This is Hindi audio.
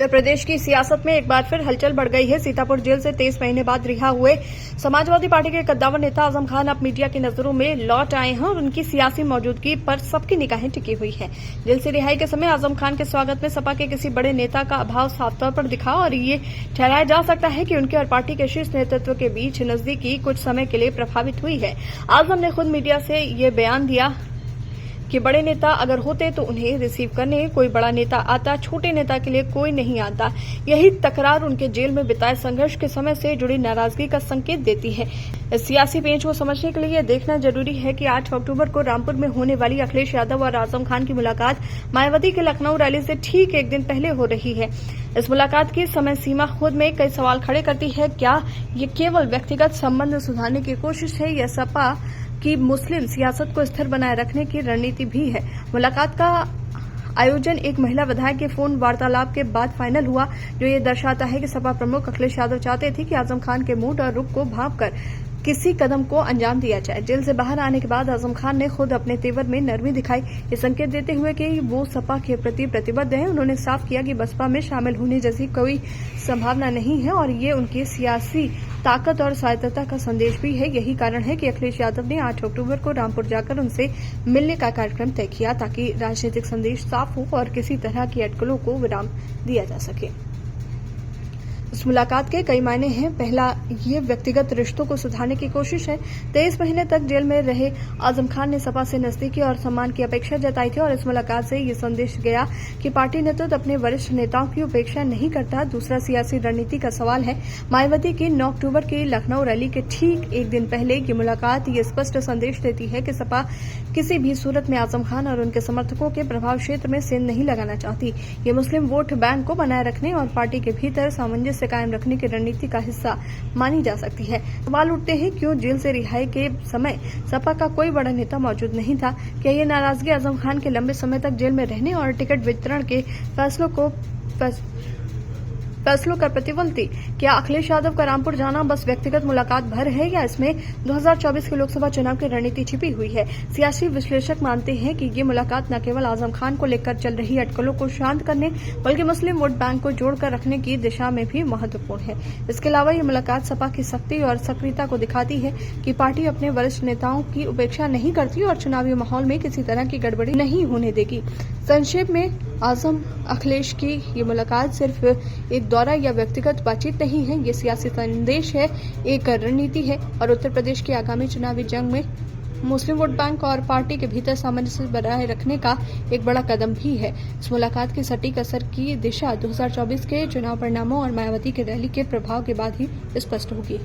उत्तर प्रदेश की सियासत में एक बार फिर हलचल बढ़ गई है। सीतापुर जेल से 23 महीने बाद रिहा हुए समाजवादी पार्टी के कद्दावर नेता आजम खान अब मीडिया की नजरों में लौट आए हैं और उनकी सियासी मौजूदगी पर सबकी निगाहें टिकी हुई हैं। जेल से रिहाई के समय आजम खान के स्वागत में सपा के किसी बड़े नेता का अभाव साफ तौर पर दिखा और ये ठहराया जा सकता है कि उनके और पार्टी के शीर्ष नेतृत्व के बीच नजदीकी कुछ समय के लिए प्रभावित हुई है। आजम ने खुद मीडिया से ये बयान दिया कि बड़े नेता अगर होते तो उन्हें रिसीव करने कोई बड़ा नेता आता, छोटे नेता के लिए कोई नहीं आता। यही तकरार उनके जेल में बिताए संघर्ष के समय से जुड़ी नाराजगी का संकेत देती है। इस सियासी पेंच को समझने के लिए देखना जरूरी है कि 8 अक्टूबर को रामपुर में होने वाली अखिलेश यादव और आजम खान की मुलाकात मायावती के लखनऊ रैली से ठीक एक दिन पहले हो रही है। इस मुलाकात की समय सीमा खुद में कई सवाल खड़े करती है। क्या ये केवल व्यक्तिगत संबंध सुधारने की कोशिश है या सपा कि मुस्लिम सियासत को स्थिर बनाए रखने की रणनीति भी है? मुलाकात का आयोजन एक महिला विधायक के फोन वार्तालाप के बाद फाइनल हुआ, जो ये दर्शाता है कि सपा प्रमुख अखिलेश यादव चाहते थे कि आजम खान के मूड और रुख को भांपकर किसी कदम को अंजाम दिया जाए। जेल से बाहर आने के बाद आजम खान ने खुद अपने तेवर में नरमी दिखाई, ये संकेत देते हुए कि वो सपा के प्रति प्रतिबद्ध हैं। उन्होंने साफ किया कि बसपा में शामिल होने जैसी कोई संभावना नहीं है और ये उनकी सियासी ताकत और स्वायत्तता का संदेश भी है। यही कारण है कि अखिलेश यादव ने 8 अक्टूबर को रामपुर जाकर उनसे मिलने का कार्यक्रम तय किया, ताकि राजनीतिक संदेश साफ हो और किसी तरह की अटकलों को विराम दिया जा सके। इस मुलाकात के कई मायने हैं। पहला, ये व्यक्तिगत रिश्तों को सुधारने की कोशिश है। 23 महीने तक जेल में रहे आजम खान ने सपा से नजदीकी और सम्मान की अपेक्षा जताई थी और इस मुलाकात से ये संदेश गया कि पार्टी नेतृत्व अपने वरिष्ठ नेताओं की उपेक्षा नहीं करता। दूसरा, सियासी रणनीति का सवाल है। मायावती की 9 अक्टूबर की लखनऊ रैली के ठीक एक दिन पहले ये मुलाकात ये स्पष्ट संदेश देती है कि सपा किसी भी सूरत में आजम खान और उनके समर्थकों के प्रभाव क्षेत्र में सेंध नहीं लगाना चाहती। ये मुस्लिम वोट बैंक को बनाए रखने और पार्टी के भीतर सामंजस्य कायम रखने की रणनीति का हिस्सा मानी जा सकती है। सवाल उठते हैं, क्यों जेल से रिहाई के समय सपा का कोई बड़ा नेता मौजूद नहीं था? क्या ये नाराजगी आजम खान के लंबे समय तक जेल में रहने और टिकट वितरण के फैसलों का प्रतिफल थी? क्या अखिलेश यादव का रामपुर जाना बस व्यक्तिगत मुलाकात भर है या इसमें 2024 के लोकसभा चुनाव की रणनीति छिपी हुई है? सियासी विश्लेषक मानते हैं कि ये मुलाकात न केवल आजम खान को लेकर चल रही अटकलों को शांत करने बल्कि मुस्लिम वोट बैंक को जोड़कर रखने की दिशा में भी महत्वपूर्ण है। इसके अलावा ये मुलाकात सपा की शक्ति और सक्रियता को दिखाती है कि पार्टी अपने वरिष्ठ नेताओं की उपेक्षा नहीं करती और चुनावी माहौल में किसी तरह की गड़बड़ी नहीं होने देगी। संक्षेप में, आजम अखिलेश की ये मुलाकात सिर्फ एक दौरा या व्यक्तिगत बातचीत नहीं है, ये सियासी संदेश है, एक रणनीति है और उत्तर प्रदेश की आगामी चुनावी जंग में मुस्लिम वोट बैंक और पार्टी के भीतर सामंजस्य बनाए रखने का एक बड़ा कदम भी है। इस मुलाकात की सटीक असर की दिशा 2024 के चुनाव परिणामों और मायावती की रैली के प्रभाव के बाद ही स्पष्ट होगी।